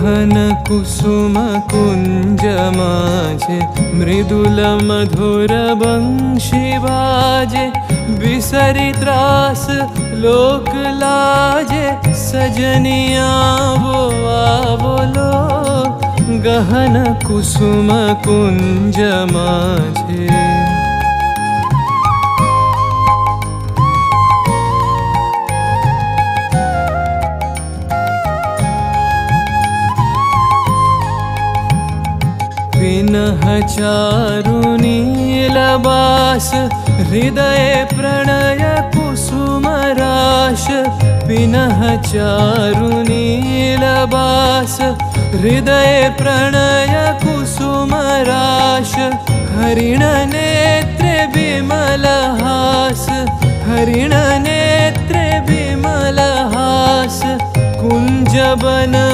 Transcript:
गहन कुसुम कुंज माझे मृदुल मधुर बंशी बाजे बिसरी त्रास लोक लाजे सजनिया वो बोलो गहन कुसुम कुंज माझे विनह चारु नीलबास हृदय प्रणय कुसुम राश विनह चारु नीलबास हृदय प्रणय कुसुम राश हरिण नेत्रे विमल हास हरिण नेत्रे विमल हास कुंज बन